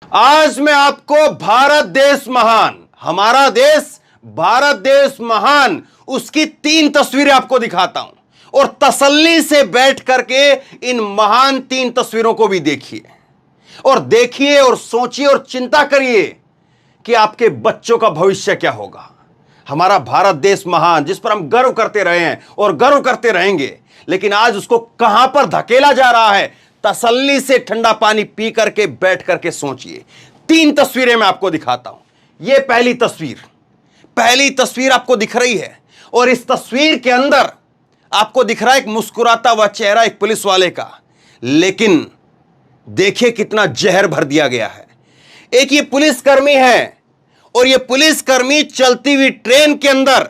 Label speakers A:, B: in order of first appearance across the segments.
A: आज मैं आपको भारत देश महान, हमारा देश भारत देश महान, उसकी 3 तस्वीरें आपको दिखाता हूं और तसल्ली से बैठ करके इन महान 3 तस्वीरों को भी देखिए और सोचिए और चिंता करिए कि आपके बच्चों का भविष्य क्या होगा। हमारा भारत देश महान, जिस पर हम गर्व करते रहे हैं और गर्व करते रहेंगे, लेकिन आज उसको कहां पर धकेला जा रहा है। तसल्ली से ठंडा पानी पी करके बैठ करके सोचिए। 3 तस्वीरें मैं आपको दिखाता हूं। यह पहली तस्वीर आपको दिख रही है और इस तस्वीर के अंदर आपको दिख रहा है एक मुस्कुराता हुआ चेहरा एक पुलिस वाले का, लेकिन देखिए कितना जहर भर दिया गया है। एक ये पुलिसकर्मी है और ये पुलिसकर्मी चलती हुई ट्रेन के अंदर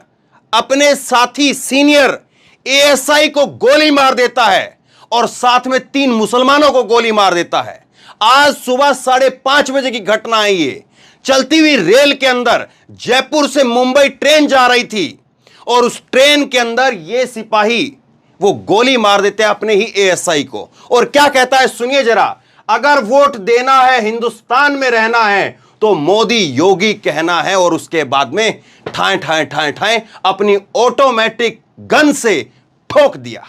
A: अपने साथी सीनियर एएसआई को गोली मार देता है और साथ में 3 मुसलमानों को गोली मार देता है। आज सुबह 5:30 बजे की घटना है। ये चलती हुई रेल के अंदर जयपुर से मुंबई ट्रेन जा रही थी और उस ट्रेन के अंदर ये सिपाही वो गोली मार देते हैं अपने ही एएसआई को और क्या कहता है सुनिए जरा। अगर वोट देना है, हिंदुस्तान में रहना है तो मोदी योगी कहना है। और उसके बाद में ठाए ठाए ठाए ठाए अपनी ऑटोमेटिक गन से ठोक दिया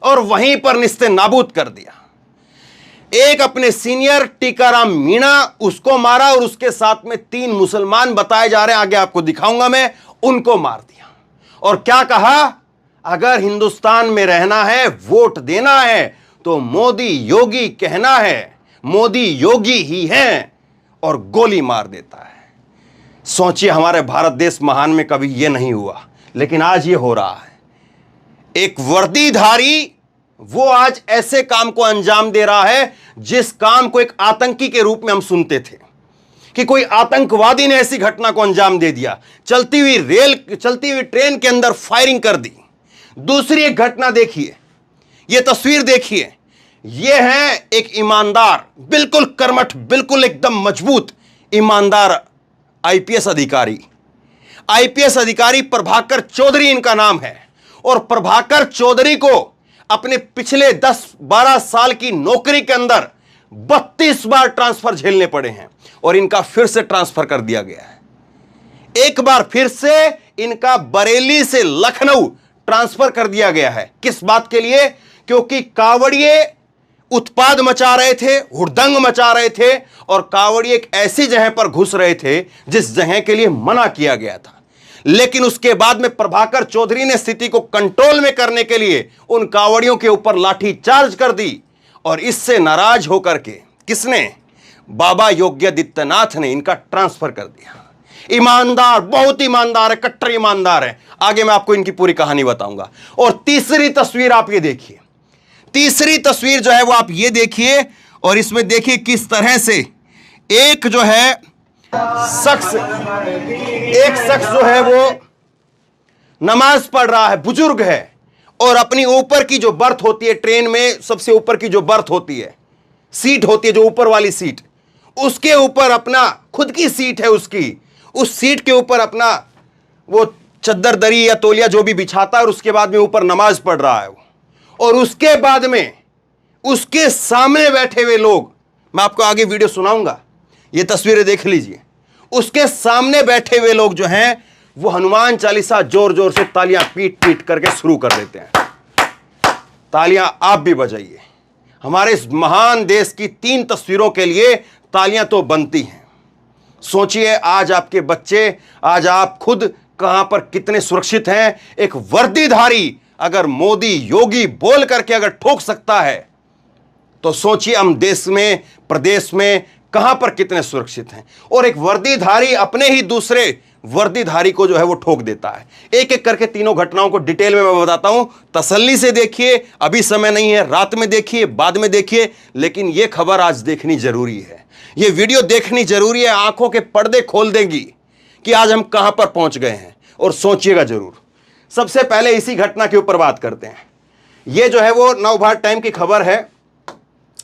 A: और वहीं पर निस्ते नाबूद कर दिया। एक अपने सीनियर टीकाराम मीणा, उसको मारा और उसके साथ में 3 मुसलमान बताए जा रहे हैं, आगे आपको दिखाऊंगा मैं, उनको मार दिया। और क्या कहा, अगर हिंदुस्तान में रहना है, वोट देना है तो मोदी योगी कहना है, मोदी योगी ही हैं, और गोली मार देता है। सोचिए, हमारे भारत देश महान में कभी यह नहीं हुआ, लेकिन आज यह हो रहा है। एक वर्दीधारी वो आज ऐसे काम को अंजाम दे रहा है जिस काम को एक आतंकी के रूप में हम सुनते थे कि कोई आतंकवादी ने ऐसी घटना को अंजाम दे दिया। चलती हुई ट्रेन के अंदर फायरिंग कर दी। दूसरी एक घटना देखिए, यह तस्वीर देखिए। यह है एक ईमानदार, बिल्कुल कर्मठ, बिल्कुल एकदम मजबूत ईमानदार आईपीएस अधिकारी प्रभाकर चौधरी इनका नाम है। और प्रभाकर चौधरी को अपने पिछले 10-12 साल की नौकरी के अंदर 32 बार ट्रांसफर झेलने पड़े हैं और इनका फिर से ट्रांसफर कर दिया गया है। एक बार फिर से इनका बरेली से लखनऊ ट्रांसफर कर दिया गया है। किस बात के लिए? क्योंकि कावड़िए उत्पाद मचा रहे थे, हुड़दंग मचा रहे थे और कावड़िए एक ऐसी जगह पर घुस रहे थे जिस जगह के लिए मना किया गया था। लेकिन उसके बाद में प्रभाकर चौधरी ने स्थिति को कंट्रोल में करने के लिए उन कावड़ियों के ऊपर लाठी चार्ज कर दी और इससे नाराज होकर के किसने? बाबा योगी आदित्यनाथ ने इनका ट्रांसफर कर दिया। ईमानदार, बहुत ईमानदार है, कट्टर ईमानदार है। आगे मैं आपको इनकी पूरी कहानी बताऊंगा। और तीसरी तस्वीर आप ये देखिए। तीसरी तस्वीर जो है वो आप ये देखिए और इसमें देखिए किस तरह से एक जो है शख्स जो है वो नमाज पढ़ रहा है, बुजुर्ग है, और अपनी ऊपर की जो बर्थ होती है ट्रेन में, सबसे ऊपर की जो बर्थ होती है, सीट होती है, जो ऊपर वाली सीट, उसके ऊपर अपना खुद की सीट है, उस सीट के ऊपर अपना वो चद्दर दरी या तौलिया जो भी बिछाता है और उसके बाद में ऊपर नमाज पढ़ रहा है। और उसके बाद में उसके सामने बैठे हुए लोग, मैं आपको आगे वीडियो सुनाऊंगा, ये तस्वीरें देख लीजिए। उसके सामने बैठे हुए लोग जो हैं वो हनुमान चालीसा जोर जोर से तालियां पीट पीट करके शुरू कर देते हैं। तालियां आप भी बजाइए। हमारे इस महान देश की 3 तस्वीरों के लिए तालियां तो बनती हैं। सोचिए, आज आपके बच्चे, आज आप खुद कहां पर कितने सुरक्षित हैं। एक वर्दीधारी अगर मोदी योगी बोल करके अगर ठोक सकता है तो सोचिए हम देश में, प्रदेश में कहां पर कितने सुरक्षित हैं। और एक वर्दीधारी अपने ही दूसरे वर्दीधारी को जो है वो ठोक देता है। एक एक करके तीनों घटनाओं को डिटेल में मैं बताता हूं। तसल्ली से देखिए, अभी समय नहीं है, रात में देखिए, बाद में देखिए, लेकिन यह खबर आज देखनी जरूरी है। यह वीडियो देखनी जरूरी है। आंखों के पर्दे खोल देगी कि आज हम कहां पर पहुंच गए हैं, और सोचिएगा जरूर। सबसे पहले इसी घटना के ऊपर बात करते हैं। यह जो है वो नवभारत टाइम की खबर है।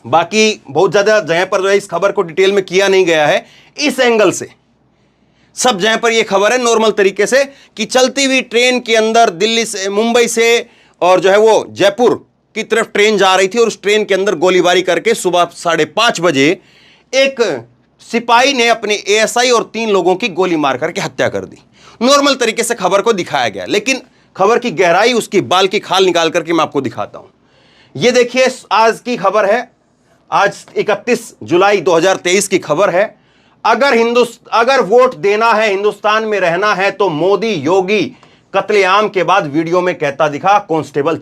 A: बाकी बहुत ज्यादा जगह पर जो है इस खबर को डिटेल में किया नहीं गया है। इस एंगल से सब जगह पर यह खबर है नॉर्मल तरीके से कि चलती हुई ट्रेन के अंदर दिल्ली से, मुंबई से और जो है वो जयपुर की तरफ ट्रेन जा रही थी और उस ट्रेन के अंदर गोलीबारी करके सुबह 5:30 बजे एक सिपाही ने अपने एएसआई और 3 लोगों की गोली मार करके हत्या कर दी। नॉर्मल तरीके से खबर को दिखाया गया, लेकिन खबर की गहराई, उसकी बाल की खाल निकाल करके मैं आपको दिखाता हूं। यह देखिए, आज की खबर है, आज 31 जुलाई 2023 की खबर है। अगर वोट देना है, हिंदुस्तान में रहना है, तो मोदी योगी कत्लेआम के बाद वीडियो में कहता दिखा कांस्टेबल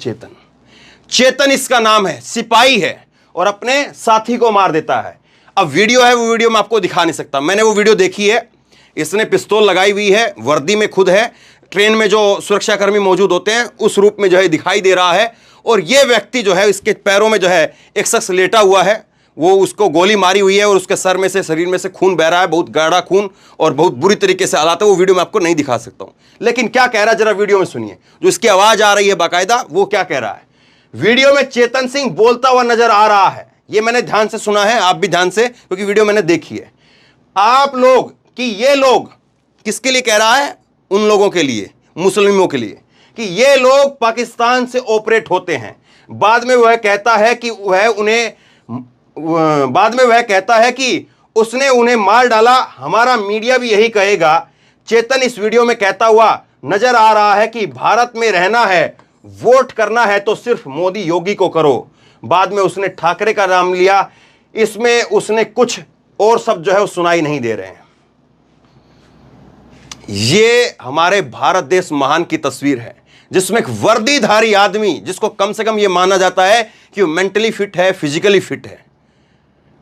A: चेतन इसका नाम है, सिपाही है और अपने साथी को मार देता है। अब वीडियो है, वो वीडियो मैं आपको दिखा नहीं सकता, मैंने वो वीडियो देखी है। इसने पिस्तौल लगाई हुई है, वर्दी में खुद है, ट्रेन में जो सुरक्षाकर्मी मौजूद होते हैं उस रूप में जो है दिखाई दे रहा है। और ये व्यक्ति जो है, इसके पैरों में जो है एक शख्स लेटा हुआ है, वो उसको गोली मारी हुई है और उसके सर में से, शरीर में से खून बह रहा है, बहुत गाढ़ा खून और बहुत बुरी तरीके से हालात है। वो वीडियो मैं आपको नहीं दिखा सकता हूं, लेकिन क्या कह रहा है जरा वीडियो में सुनिए। जो इसकी आवाज आ रही है बाकायदा, वो क्या कह रहा है। वीडियो में चेतन सिंह बोलता हुआ नजर आ रहा है, ये मैंने ध्यान से सुना है, आप भी ध्यान से, क्योंकि वीडियो मैंने देखी है। आप लोग कि ये लोग किसके लिए कह रहा है, उन लोगों के लिए, मुस्लिमों के लिए, कि ये लोग पाकिस्तान से ऑपरेट होते हैं। बाद में वह कहता है कि उसने उन्हें मार डाला। हमारा मीडिया भी यही कहेगा। चेतन इस वीडियो में कहता हुआ नजर आ रहा है कि भारत में रहना है, वोट करना है तो सिर्फ मोदी योगी को करो। बाद में उसने ठाकरे का नाम लिया। इसमें उसने कुछ और शब्द जो है वो सुनाई नहीं दे रहे हैं। ये हमारे भारत देश महान की तस्वीर है, जिसमें एक वर्दीधारी आदमी, जिसको कम से कम ये माना जाता है कि वो मेंटली फिट है, फिजिकली फिट है,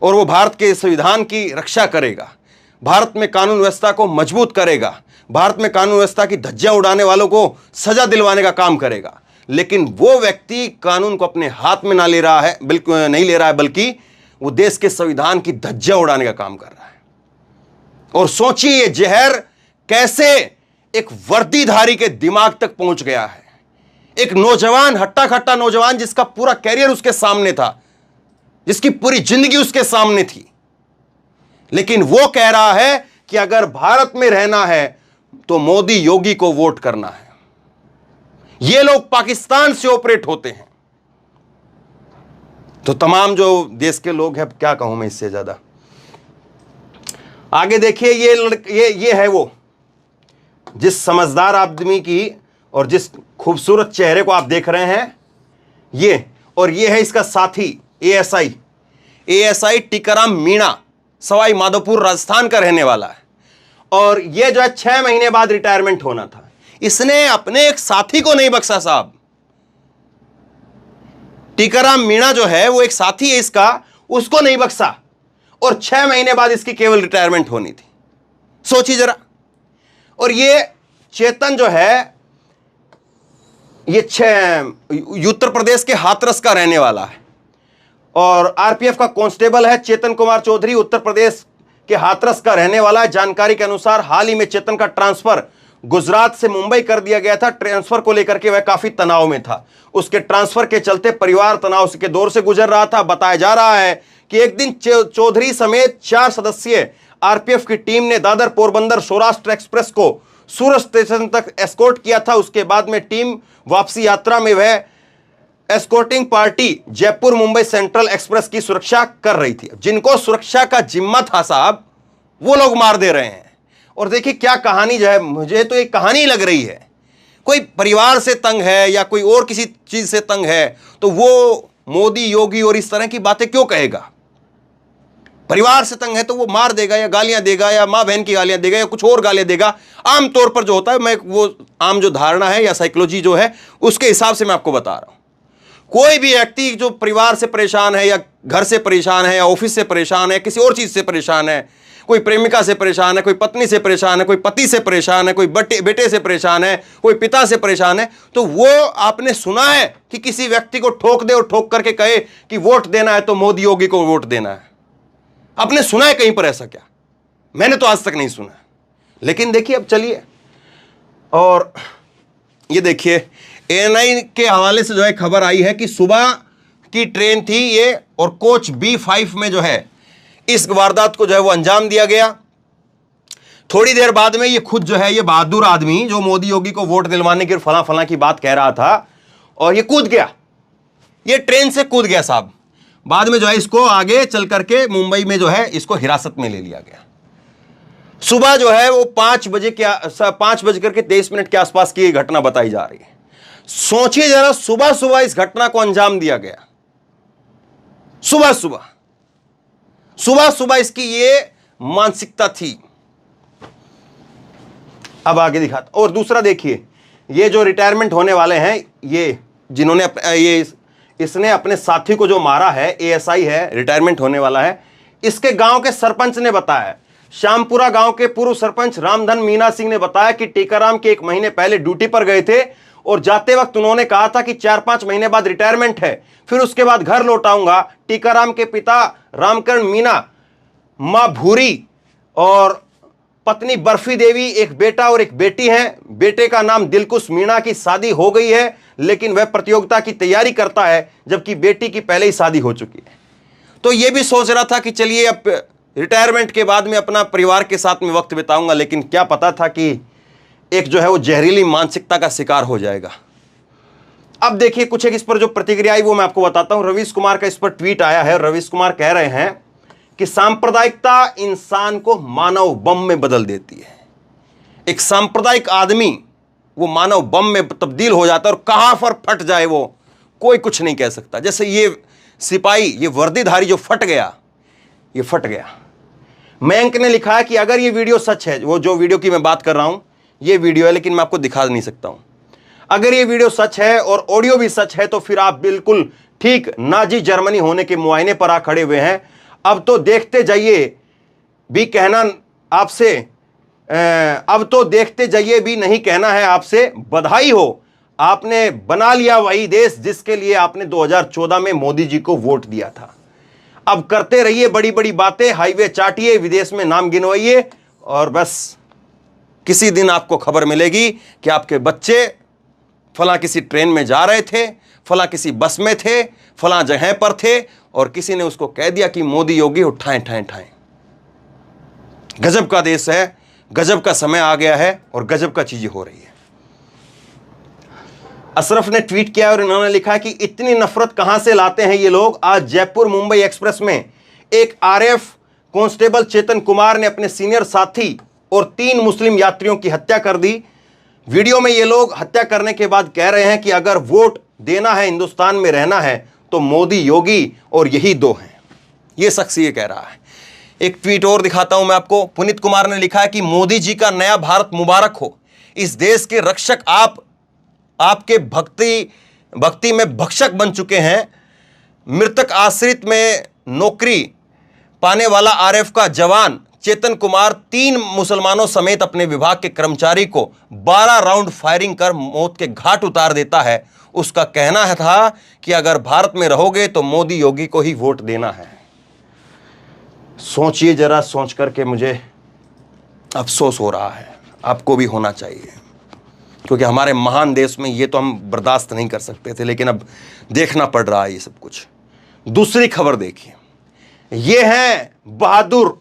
A: और वो भारत के संविधान की रक्षा करेगा, भारत में कानून व्यवस्था को मजबूत करेगा, भारत में कानून व्यवस्था की धज्जियां उड़ाने वालों को सजा दिलवाने का काम करेगा। लेकिन वो व्यक्ति कानून को अपने हाथ में ना ले रहा है, बिल्कुल नहीं ले रहा है, बल्कि वो देश के संविधान की धज्जियां उड़ाने का काम कर रहा है। और सोचिए ये जहर कैसे एक वर्दीधारी के दिमाग तक पहुंच गया है। एक नौजवान, हट्टा खट्टा नौजवान, जिसका पूरा कैरियर उसके सामने था, जिसकी पूरी जिंदगी उसके सामने थी, लेकिन वो कह रहा है कि अगर भारत में रहना है तो मोदी योगी को वोट करना है। ये लोग पाकिस्तान से ऑपरेट होते हैं। तो तमाम जो देश के लोग हैं, क्या कहूं मैं इससे ज्यादा। आगे देखिए, ये है वो, जिस समझदार आदमी की और जिस खूबसूरत चेहरे को आप देख रहे हैं, ये, और ये है इसका साथी एएसआई टीकाराम मीणा, सवाई माधोपुर राजस्थान का रहने वाला है। और ये जो है 6 महीने बाद रिटायरमेंट होना था। इसने अपने एक साथी को नहीं बख्शा साहब। टीकाराम मीणा जो है वो एक साथी है इसका, उसको नहीं बख्शा, और 6 महीने बाद इसकी केवल रिटायरमेंट होनी थी। सोचिए जरा। और ये चेतन जो है, ये उत्तर प्रदेश के हाथरस का रहने वाला है और आरपीएफ का कांस्टेबल है। चेतन कुमार चौधरी उत्तर प्रदेश के हाथरस का रहने वाला है। जानकारी के अनुसार हाल ही में चेतन का ट्रांसफर गुजरात से मुंबई कर दिया गया था। ट्रांसफर को लेकर के वह काफी तनाव में था। उसके ट्रांसफर के चलते परिवार तनाव के दौर से गुजर रहा था। बताया जा रहा है कि एक दिन चौधरी समेत 4 सदस्यीय आरपीएफ की टीम ने दादर पोरबंदर सौराष्ट्र एक्सप्रेस को सूरत स्टेशन तक एस्कॉर्ट किया था। उसके बाद में टीम वापसी यात्रा में वह escorting party Jaipur Mumbai central express की सुरक्षा कर रही थी। जिनको सुरक्षा का जिम्मा था साहब, वो लोग मार दे रहे हैं। और देखिए क्या कहानी जो है, मुझे तो एक कहानी लग रही है। कोई परिवार से तंग है या कोई और किसी चीज से तंग है तो वो मोदी योगी और इस तरह की बातें क्यों कहेगा। परिवार से तंग है तो वो मार देगा या गालियां देगा या मां बहन की गालियां देगा या कुछ और गालियां देगा। आमतौर पर जो होता है, मैं वो आम जो धारणा है या साइकोलॉजी जो है उसके हिसाब से मैं आपको बता रहा हूं। कोई भी व्यक्ति जो परिवार से परेशान है या घर से परेशान है या ऑफिस से परेशान है, किसी और चीज से परेशान है, कोई प्रेमिका से परेशान है, कोई पत्नी से परेशान है, कोई पति से परेशान है, कोई बेटे से परेशान है, कोई पिता से परेशान है, तो वो आपने सुना है कि किसी व्यक्ति को ठोक दे और ठोक करके कहे कि वोट देना है तो मोदी योगी को वोट देना है। आपने सुना है कहीं पर ऐसा? क्या मैंने तो आज तक नहीं सुना। लेकिन देखिए अब चलिए, और ये देखिए एएनआई के हवाले से जो है खबर आई है कि सुबह की ट्रेन थी ये, और कोच B5 में जो है इस वारदात को जो है वो अंजाम दिया गया। थोड़ी देर बाद में ये खुद जो है, ये बहादुर आदमी जो मोदी योगी को वोट दिलवाने की फला की बात कह रहा था, और ये कूद गया, ये ट्रेन से कूद गया साहब। बाद में जो है इसको आगे चल करके मुंबई में जो है इसको हिरासत में ले लिया गया। सुबह जो है वो 5 बजकर के 23 के आसपास की घटना बताई जा रही है। सोचिए जरा, सुबह सुबह इस घटना को अंजाम दिया गया। सुबह सुबह इसकी ये मानसिकता थी। अब आगे दिखाता। और दूसरा देखिए, ये जो रिटायरमेंट होने वाले हैं, ये जिन्होंने इसने अपने साथी को जो मारा है, एएसआई है, रिटायरमेंट होने वाला है, इसके गांव के सरपंच ने बताया, श्यामपुरा गांव के पूर्व सरपंच रामधन मीना सिंह ने बताया कि टीकाराम के 1 महीने पहले ड्यूटी पर गए थे और जाते वक्त उन्होंने कहा था कि 4-5 महीने बाद रिटायरमेंट है, फिर उसके बाद घर लौट आऊंगा। टीकाराम के पिता रामकरण मीना, मां भूरी और पत्नी बर्फी देवी, एक बेटा और एक बेटी हैं। बेटे का नाम दिलकुश मीणा की शादी हो गई है, लेकिन वह प्रतियोगिता की तैयारी करता है, जबकि बेटी की पहले ही शादी हो चुकी है। तो यह भी सोच रहा था कि चलिए अब रिटायरमेंट के बाद में अपना परिवार के साथ में वक्त बिताऊंगा, लेकिन क्या पता था कि एक जो है वो जहरीली मानसिकता का शिकार हो जाएगा। अब देखिए कुछ एक इस पर जो प्रतिक्रिया आई वो मैं आपको बताता हूं। रवीश कुमार का इस पर ट्वीट आया है। रवीश कुमार कह रहे हैं कि सांप्रदायिकता इंसान को मानव बम में बदल देती है। एक सांप्रदायिक आदमी वो मानव बम में तब्दील हो जाता है और कहां पर फट जाए वो कोई कुछ नहीं कह सकता। जैसे ये सिपाही, ये वर्दीधारी जो फट गया, ये फट गया। मयंक ने लिखा है कि अगर ये वीडियो सच है, वो जो वीडियो की मैं बात कर रहा हूं ये वीडियो है, लेकिन मैं आपको दिखा नहीं सकता हूं। अगर ये वीडियो सच है और ऑडियो भी सच है तो फिर आप बिल्कुल ठीक नाजी जर्मनी होने के मुआयने पर आ खड़े हुए हैं। अब तो देखते जाइए भी कहना आपसे, अब तो देखते जाइए भी नहीं कहना है आपसे, बधाई हो, आपने बना लिया वही देश जिसके लिए आपने 2014 में मोदी जी को वोट दिया था। अब करते रहिए बड़ी बड़ी बातें, हाईवे चाटिए, विदेश में नाम गिनवाइए और बस किसी दिन आपको खबर मिलेगी कि आपके बच्चे फला किसी ट्रेन में जा रहे थे, फला किसी बस में थे, फला जगह पर थे और किसी ने उसको कह दिया कि मोदी योगी उठाएं ठाएं ठाएं। गजब का देश है, गजब का समय आ गया है और गजब का चीजें हो रही है। अशरफ ने ट्वीट किया और इन्होंने लिखा कि इतनी नफरत कहां से लाते हैं ये लोग। आज जयपुर मुंबई एक्सप्रेस में एक आरएएफ कांस्टेबल चेतन कुमार ने अपने सीनियर साथी और 3 मुस्लिम यात्रियों की हत्या कर दी। वीडियो में ये लोग हत्या करने के बाद कह रहे हैं कि अगर वोट देना है, हिंदुस्तान में रहना है तो मोदी योगी और यही 2 हैं। ये शख्स ये कह रहा है। एक ट्वीट और दिखाता हूं मैं आपको। पुनीत कुमार ने लिखा है कि मोदी जी का नया भारत मुबारक हो। इस देश के रक्षक आपके भक्ति में भक्षक बन चुके हैं। मृतक आश्रित में नौकरी पाने वाला आरएएफ का जवान चेतन कुमार 3 मुसलमानों समेत अपने विभाग के कर्मचारी को 12 राउंड फायरिंग कर मौत के घाट उतार देता है। उसका कहना है था कि अगर भारत में रहोगे तो मोदी योगी को ही वोट देना है। सोचिए जरा, सोच करके मुझे अफसोस हो रहा है, आपको भी होना चाहिए, क्योंकि हमारे महान देश में ये तो हम बर्दाश्त नहीं कर सकते थे, लेकिन अब देखना पड़ रहा है ये सब कुछ। दूसरी खबर देखिए, ये है बहादुर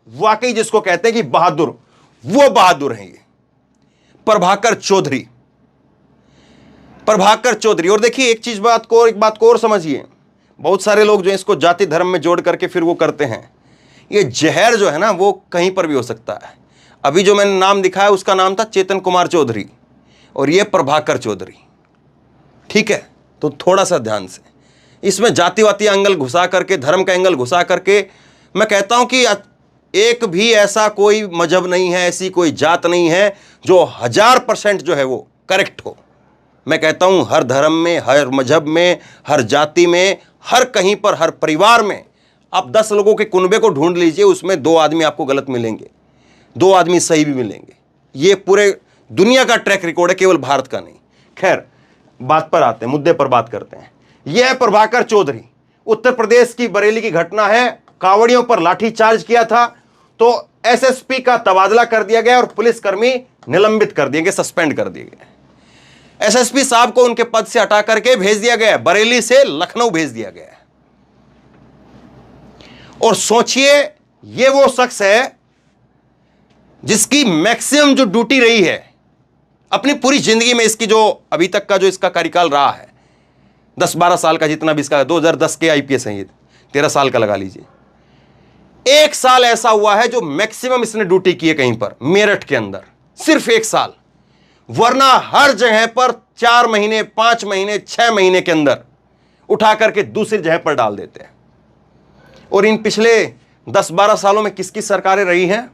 A: वाकई जिसको कहते हैं कि बहादुर, वो बहादुर हैं ये प्रभाकर चौधरी। और देखिए एक बात को और समझिए। बहुत सारे लोग जो इसको जाति धर्म में जोड़ करके फिर वो करते हैं। ये जहर जो है ना वो कहीं पर भी हो सकता है। अभी जो मैंने नाम दिखाया उसका नाम था चेतन कुमार चौधरी और ये प्रभाकर चौधरी, ठीक है। तो थोड़ा सा ध्यान से, इसमें जातिवादी एंगल घुसा करके, धर्म का एंगल घुसा करके, मैं कहता हूं कि एक भी ऐसा कोई मजहब नहीं है, ऐसी कोई जात नहीं है जो 1000% जो है वो करेक्ट हो। मैं कहता हूं हर धर्म में, हर मजहब में, हर जाति में, हर कहीं पर, हर परिवार में आप 10 लोगों के कुनबे को ढूंढ लीजिए, उसमें 2 आदमी आपको गलत मिलेंगे, 2 आदमी सही भी मिलेंगे। ये पूरे दुनिया का ट्रैक रिकॉर्ड है, केवल भारत का नहीं। खैर, बात पर आते हैं, मुद्दे पर बात करते हैं। यह है प्रभाकर चौधरी। उत्तर प्रदेश की बरेली की घटना है। कांवड़ियों पर लाठीचार्ज किया था तो एसएसपी का तबादला कर दिया गया और पुलिसकर्मी निलंबित कर दिए गए, सस्पेंड कर दिए गए। एसएसपी साहब को उनके पद से हटा करके भेज दिया गया, बरेली से लखनऊ भेज दिया गया। और सोचिए, ये वो शख्स है जिसकी मैक्सिमम जो ड्यूटी रही है अपनी पूरी जिंदगी में, इसकी जो अभी तक का जो इसका कार्यकाल रहा है, 10-12 साल का जितना भी इसका 2010 के आईपीएस हैं, ये 13 साल का लगा लीजिए। 1 साल ऐसा हुआ है जो मैक्सिमम इसने ड्यूटी की है कहीं पर, मेरठ के अंदर, सिर्फ 1 साल। वरना हर जगह पर 4 महीने, 5 महीने, 6 महीने के अंदर उठा करके दूसरी जगह पर डाल देते हैं। और इन पिछले 10-12 सालों में किसकी सरकारें रही हैं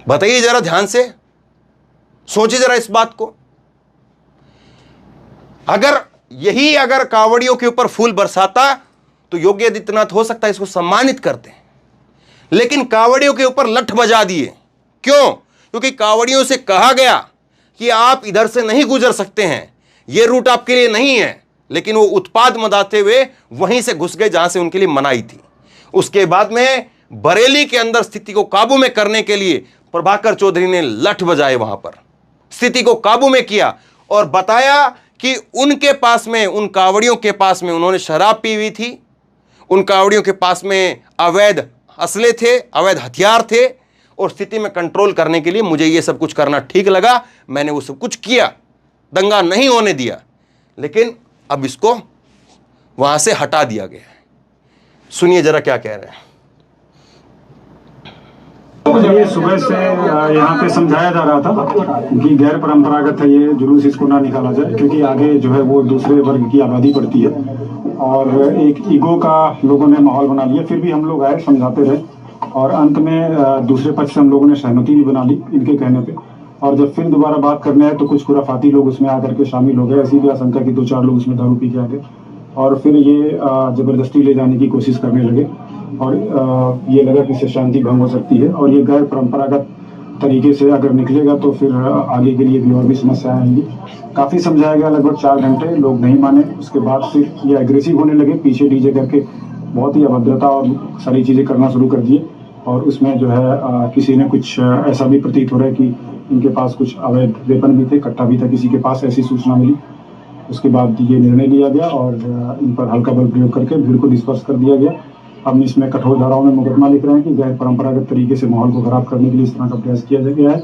A: बताइए जरा, ध्यान से सोचिए जरा इस बात को। अगर कांवड़ियों के ऊपर फूल बरसाता तो योगी आदित्यनाथ हो सकता है इसको सम्मानित करते हैं, लेकिन कांवड़ियों के ऊपर लठ बजा दिए। क्यों? क्योंकि कांवड़ियों से कहा गया कि आप इधर से नहीं गुजर सकते हैं, यह रूट आपके लिए नहीं है, लेकिन वो उत्पाद मचाते हुए वहीं से घुस गए जहां से उनके लिए मनाही थी। उसके बाद में बरेली के अंदर स्थिति को काबू में करने के लिए प्रभाकर चौधरी ने लठ बजाए, वहां पर स्थिति को काबू में किया और बताया कि उनके पास में, उन कांवड़ियों के पास में उन्होंने शराब पी हुई थी, उन कांवड़ियों के पास में अवैध असले थे, अवैध हथियार थे, और स्थिति में कंट्रोल करने के लिए मुझे ये सब कुछ करना ठीक लगा, मैंने वो सब कुछ किया, दंगा नहीं होने दिया। लेकिन अब इसको वहां से हटा दिया गया है। सुनिए जरा क्या कह रहे हैं।
B: ये सुबह से यहाँ पे समझाया जा रहा था कि गैर परंपरागत है ये जुलूस, इसको ना निकाला जाए, क्योंकि आगे जो है वो दूसरे वर्ग की आबादी पड़ती है और एक ईगो का लोगों ने माहौल बना लिया। फिर भी हम लोग आए, समझाते रहे और अंत में दूसरे पक्ष से हम लोगों ने सहमति भी बना ली इनके कहने पे। और जब फिर दोबारा बात करने आए तो कुछ खुराफाती लोग उसमें आकर के शामिल हो गए। ऐसी भी आशंका कि 2-4 लोग उसमें दारू पी के आ गए और फिर ये जबरदस्ती ले जाने की कोशिश करने लगे और ये लगा कि इससे शांति भंग हो सकती है और ये गैर परंपरागत तरीके से अगर निकलेगा तो फिर आगे के लिए भी और भी समस्याएं आएंगी। काफ़ी समझाया गया, लगभग 4 घंटे, लोग नहीं माने। उसके बाद फिर ये एग्रेसिव होने लगे, पीछे डीजे करके बहुत ही अभद्रता और सारी चीज़ें करना शुरू कर दिए। और उसमें जो है किसी ने कुछ ऐसा भी प्रतीत हो रहा है कि इनके पास कुछ अवैध वेपन भी थे, कट्टा भी था किसी के पास, ऐसी सूचना मिली। उसके बाद ये निर्णय लिया गया और इन पर हल्का बल प्रयोग करके भीड़ को डिस्पर्स कर दिया गया। हम इसमें कठोर धाराओं में मुकदमा लिख रहे हैं कि गैर परंपरागत तरीके से माहौल को खराब करने के लिए इस तरह का प्रयास किया गया है।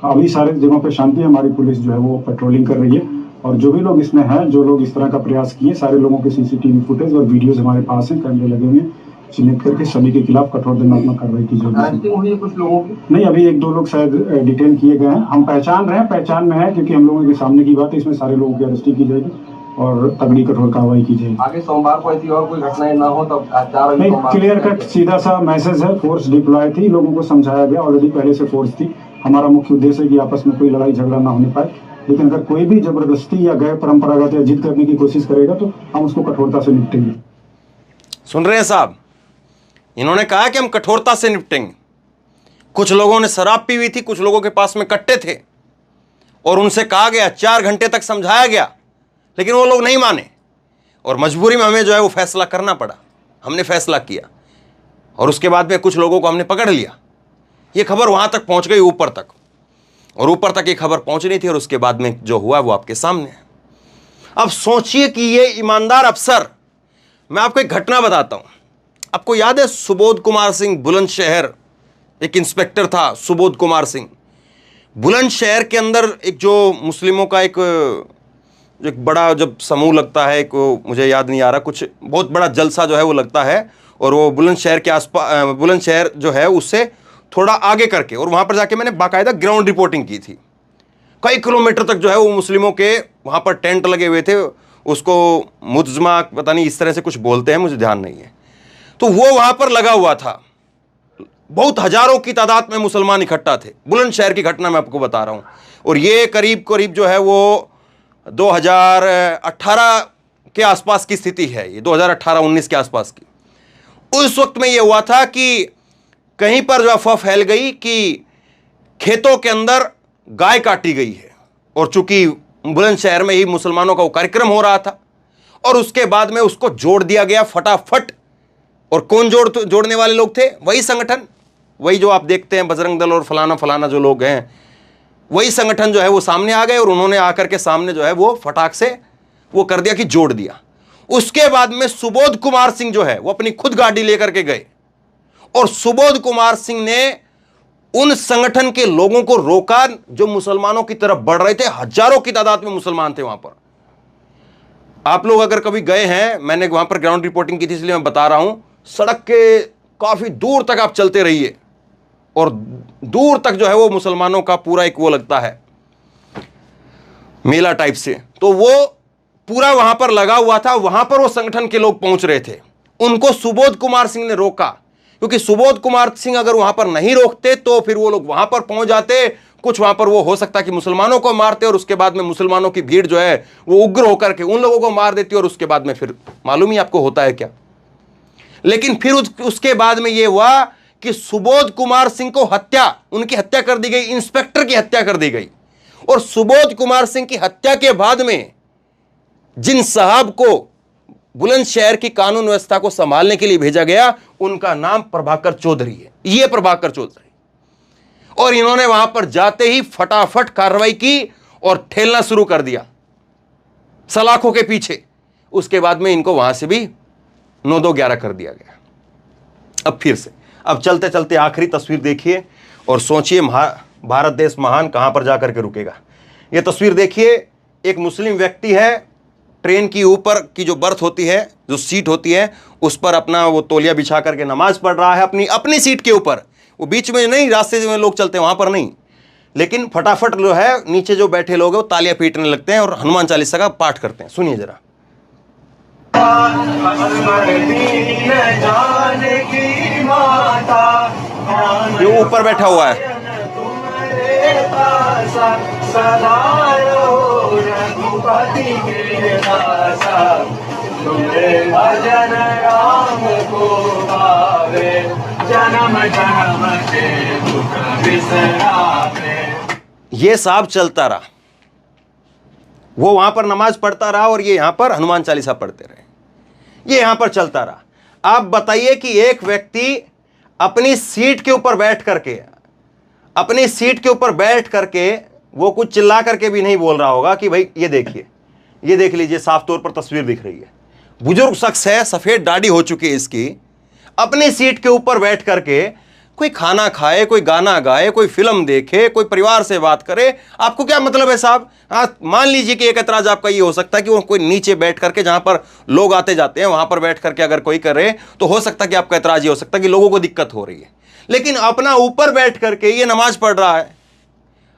B: अभी सारे जगहों पर शांति है, हमारी पुलिस जो है वो पेट्रोलिंग कर रही है और जो भी लोग इसमें हैं, जो लोग इस तरह का प्रयास किए, सारे लोगों के सीसीटीवी फुटेज और वीडियोज हमारे पास हैं, कैमरे लगे हुए, चिन्हित करके सभी के खिलाफ कठोर दंडात्मक कार्रवाई की जाएगी। कुछ लोगों की नहीं, अभी 1-2 लोग शायद डिटेन किए गए हैं, हम पहचान रहे हैं, पहचान में है, क्योंकि हम लोगों के सामने की बात है। इसमें सारे लोगों की अरेस्टी की जाएगी और तगड़ी कठोर कार्रवाई की जाएगी।
C: आगे सोमवार को ऐसी और कोई घटनाएं ना हो तो
B: नहीं, क्लियर कट सीधा सा मैसेज है। फोर्स डिप्लॉय थी, लोगों को समझाया गया, ऑलरेडी पहले से फोर्स थी। हमारा मुख्य उद्देश्य है कि आपस में कोई लड़ाई झगड़ा ना होने पाए, लेकिन अगर कोई भी जबरदस्ती या गैर परंपरागत या जिद करने की कोशिश करेगा तो हम उसको कठोरता से निपटेंगे।
A: सुन रहे हैं साहब, इन्होंने कहा कि हम कठोरता से निपटेंगे। कुछ लोगों ने शराब पी हुई थी, कुछ लोगों के पास में कट्टे थे और उनसे कहा गया, 4 घंटे तक समझाया गया, लेकिन वो लोग नहीं माने और मजबूरी में हमें जो है वो फैसला करना पड़ा। हमने फैसला किया और उसके बाद में कुछ लोगों को हमने पकड़ लिया। ये खबर वहां तक पहुंच गई, ऊपर तक, और ऊपर तक ये खबर पहुंच रही थी और उसके बाद में जो हुआ वो आपके सामने है। अब सोचिए कि ये ईमानदार अफसर, मैं आपको एक घटना बताता हूं। आपको याद है सुबोध कुमार सिंह, बुलंदशहर एक इंस्पेक्टर था, सुबोध कुमार सिंह। बुलंदशहर के अंदर एक जो मुस्लिमों का एक बड़ा जब समूह लगता है, मुझे याद नहीं आ रहा, कुछ बहुत बड़ा जलसा जो है वो लगता है, और वो बुलंदशहर के आसपास, बुलंदशहर जो है उससे थोड़ा आगे करके, और वहाँ पर जाके मैंने बाकायदा ग्राउंड रिपोर्टिंग की थी। कई किलोमीटर तक जो है वो मुस्लिमों के वहाँ पर टेंट लगे हुए थे, उसको मुज्मा पता नहीं इस तरह से कुछ बोलते हैं, मुझे ध्यान नहीं है। तो वो वहाँ पर लगा हुआ था, बहुत हजारों की तादाद में मुसलमान इकट्ठा थे। बुलंदशहर की घटना मैं आपको बता रहा हूँ, और ये करीब करीब जो है वो 2018 के आसपास की स्थिति है, ये 2018-19 के आसपास की। उस वक्त में ये हुआ था कि कहीं पर जो अफवाह फैल गई कि खेतों के अंदर गाय काटी गई है, और चूंकि बुलंदशहर में ही मुसलमानों का वो कार्यक्रम हो रहा था, और उसके बाद में उसको जोड़ दिया गया फटाफट। और कौन जोड़ने वाले लोग थे? वही संगठन, वही जो आप देखते हैं बजरंग दल और फलाना फलाना जो लोग हैं, वही संगठन जो है वो सामने आ गए और उन्होंने आकर के सामने जो है वो फटाक से वो कर दिया कि जोड़ दिया। उसके बाद में सुबोध कुमार सिंह जो है वो अपनी खुद गाड़ी लेकर के गए, और सुबोध कुमार सिंह ने उन संगठन के लोगों को रोका जो मुसलमानों की तरफ बढ़ रहे थे। हजारों की तादाद में मुसलमान थे वहां पर। आप लोग अगर कभी गए हैं, मैंने वहां पर ग्राउंड रिपोर्टिंग की थी इसलिए मैं बता रहा हूं, सड़क के काफी दूर तक आप चलते रहिए और दूर तक जो है वो मुसलमानों का पूरा एक वो लगता है मेला टाइप से, तो वो पूरा वहां पर लगा हुआ था। वहां पर वो संगठन के लोग पहुंच रहे थे, उनको सुबोध कुमार सिंह ने रोका, क्योंकि सुबोध कुमार सिंह अगर वहां पर नहीं रोकते तो फिर वो लोग वहां पर पहुंच जाते, कुछ वहां पर वो हो सकता कि मुसलमानों को मारते और उसके बाद में मुसलमानों की भीड़ जो है वो उग्र होकर के उन लोगों को मार देती और उसके बाद में फिर मालूम ही आपको होता है क्या। लेकिन फिर उसके बाद में ये हुआ कि सुबोध कुमार सिंह को उनकी हत्या कर दी गई, इंस्पेक्टर की हत्या कर दी गई। और सुबोध कुमार सिंह की हत्या के बाद में जिन साहब को बुलंदशहर की कानून व्यवस्था को संभालने के लिए भेजा गया, उनका नाम प्रभाकर चौधरी है। ये प्रभाकर चौधरी, और इन्होंने वहां पर जाते ही फटाफट कार्रवाई की और ठेलना शुरू कर दिया सलाखों के पीछे। उसके बाद में इनको वहां से भी 9-2-11 कर दिया गया। अब फिर से अब चलते चलते आखिरी तस्वीर देखिए और सोचिए भारत देश महान कहां पर जाकर के रुकेगा। यह तस्वीर देखिए, एक मुस्लिम व्यक्ति है, ट्रेन की ऊपर की जो बर्थ होती है, जो सीट होती है, उस पर अपना वो तौलिया बिछा करके नमाज पढ़ रहा है अपनी सीट के ऊपर। वो बीच में नहीं, रास्ते में लोग चलते हैं वहां पर नहीं, लेकिन फटाफट जो है नीचे जो बैठे लोग हैं वो तालियां पीटने लगते हैं और हनुमान चालीसा का पाठ करते हैं। सुनिए जरा। ये ऊपर बैठा हुआ है। ये साहब चलता रहा, वो वहां पर नमाज पढ़ता रहा और ये यहां पर हनुमान चालीसा पढ़ते रहे। ये यहां पर चलता रहा। आप बताइए कि एक व्यक्ति अपनी सीट के ऊपर बैठ करके वो कुछ चिल्ला करके भी नहीं बोल रहा होगा कि भाई ये देखिए, ये देख लीजिए, साफ तौर पर तस्वीर दिख रही है, बुजुर्ग शख्स है, सफेद दाढ़ी हो चुकी है इसकी, अपनी सीट के ऊपर बैठ करके कोई खाना खाए, कोई गाना गाए, कोई फिल्म देखे, कोई परिवार से बात करे। आपको क्या मतलब है साहब? हाँ, मान लीजिए कि एक एतराज आपका ये हो सकता है कि वो कोई नीचे बैठ करके, जहां पर लोग आते जाते हैं वहां पर बैठ करके अगर कोई करे तो हो सकता है कि आपका एतराज ये हो सकता है कि लोगों को दिक्कत हो रही है। लेकिन अपना ऊपर बैठ करके ये नमाज पढ़ रहा है,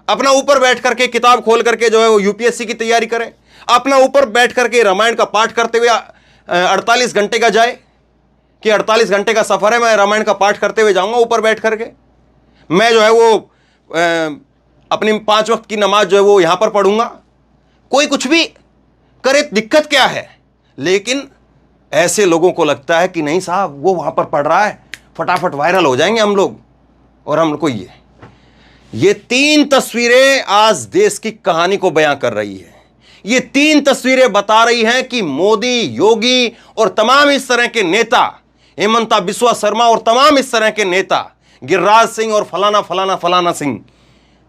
A: अपना ऊपर बैठ करके किताब खोल करके जो है वो यूपीएससी की तैयारी करे, अपना ऊपर बैठ करके रामायण का पाठ करते हुए 48 घंटे का जाए कि 48 घंटे का सफर है, मैं रामायण का पाठ करते हुए जाऊंगा ऊपर बैठ करके, मैं जो है वो अपनी 5 वक्त की नमाज जो है वो यहां पर पढ़ूंगा। कोई कुछ भी करे, दिक्कत क्या है? लेकिन ऐसे लोगों को लगता है कि नहीं साहब, वो वहां पर पढ़ रहा है, फटाफट वायरल हो जाएंगे हम लोग। और हम को ये 3 तस्वीरें आज देश की कहानी को बयां कर रही है। ये 3 तस्वीरें बता रही हैं कि मोदी, योगी और तमाम इस तरह के नेता, हेमंता बिस्वा शर्मा और तमाम इस तरह के नेता, गिरिराज सिंह और फलाना सिंह,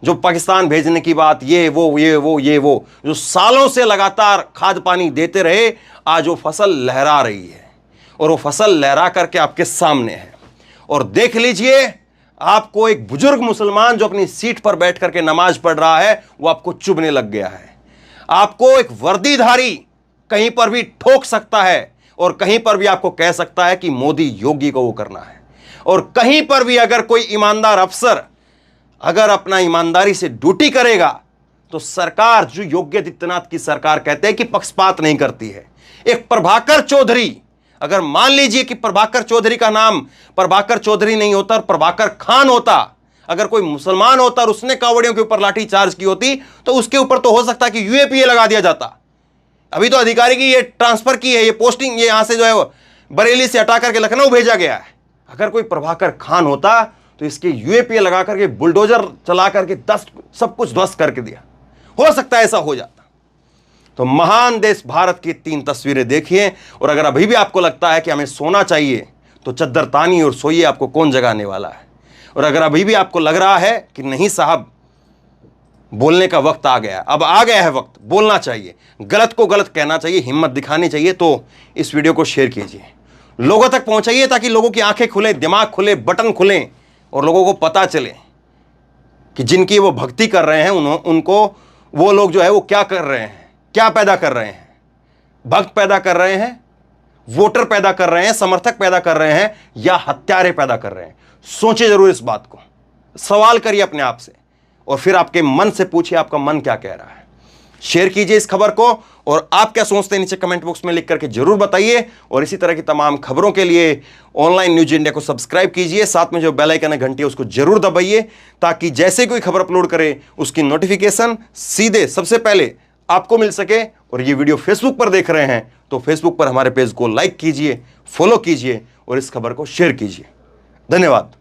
A: जो पाकिस्तान भेजने की बात, ये वो जो सालों से लगातार खाद पानी देते रहे, आज वो फसल लहरा रही है और वो फसल लहरा करके आपके सामने है। और देख लीजिए, आपको एक बुजुर्ग मुसलमान जो अपनी सीट पर बैठ करके नमाज पढ़ रहा है, वो आपको चुभने लग गया है। आपको एक वर्दीधारी कहीं पर भी ठोक सकता है और कहीं पर भी आपको कह सकता है कि मोदी, योगी को वो करना है। और कहीं पर भी अगर कोई ईमानदार अफसर अगर अपना ईमानदारी से ड्यूटी करेगा तो सरकार, जो योगी आदित्यनाथ की सरकार कहते हैं कि पक्षपात नहीं करती है। एक प्रभाकर चौधरी, अगर मान लीजिए कि प्रभाकर चौधरी का नाम प्रभाकर चौधरी नहीं होता और प्रभाकर खान होता, अगर कोई मुसलमान होता और उसने कावड़ियों के ऊपर लाठी चार्ज की होती तो उसके ऊपर तो हो सकता है कि यूएपीए लगा दिया जाता। अभी तो अधिकारी की ये ट्रांसफर की है, ये पोस्टिंग, ये यहां से जो है बरेली से हटा करके लखनऊ भेजा गया है। अगर कोई प्रभाकर खान होता तो इसके यूएपीए लगा करके बुलडोजर चला करके सब कुछ ध्वस्त करके दिया, हो सकता है ऐसा हो जाता। तो महान देश भारत की 3 तस्वीरें देखिए, और अगर अभी भी आपको लगता है कि हमें सोना चाहिए तो चद्दर तानी और सोइए, आपको कौन जगाने वाला है। और अगर अभी भी आपको लग रहा है कि नहीं साहब, बोलने का वक्त आ गया, अब आ गया है वक्त, बोलना चाहिए, गलत को गलत कहना चाहिए, हिम्मत दिखानी चाहिए, तो इस वीडियो को शेयर कीजिए, लोगों तक पहुंचाइए, ताकि लोगों की आंखें खुले, दिमाग खुले, बटन खुले और लोगों को पता चले कि जिनकी वो भक्ति कर रहे हैं उनको वो लोग जो है वो क्या कर रहे हैं, क्या पैदा कर रहे हैं। भक्त पैदा कर रहे हैं, वोटर पैदा कर रहे हैं, समर्थक पैदा कर रहे हैं, या हत्यारे पैदा कर रहे हैं? सोचिए जरूर इस बात को, सवाल करिए अपने आप से और फिर आपके मन से पूछिए आपका मन क्या कह रहा है। शेयर कीजिए इस खबर को और आप क्या सोचते हैं नीचे कमेंट बॉक्स में लिख करके जरूर बताइए। और इसी तरह की तमाम खबरों के लिए ऑनलाइन न्यूज इंडिया को सब्सक्राइब कीजिए, साथ में जो बेल आइकन है घंटी उसको जरूर दबाइए, ताकि जैसे कोई खबर अपलोड करे उसकी नोटिफिकेशन सीधे सबसे पहले आपको मिल सके। और ये वीडियो फेसबुक पर देख रहे हैं तो फेसबुक पर हमारे पेज को लाइक कीजिए, फॉलो कीजिए और इस खबर को शेयर कीजिए। धन्यवाद।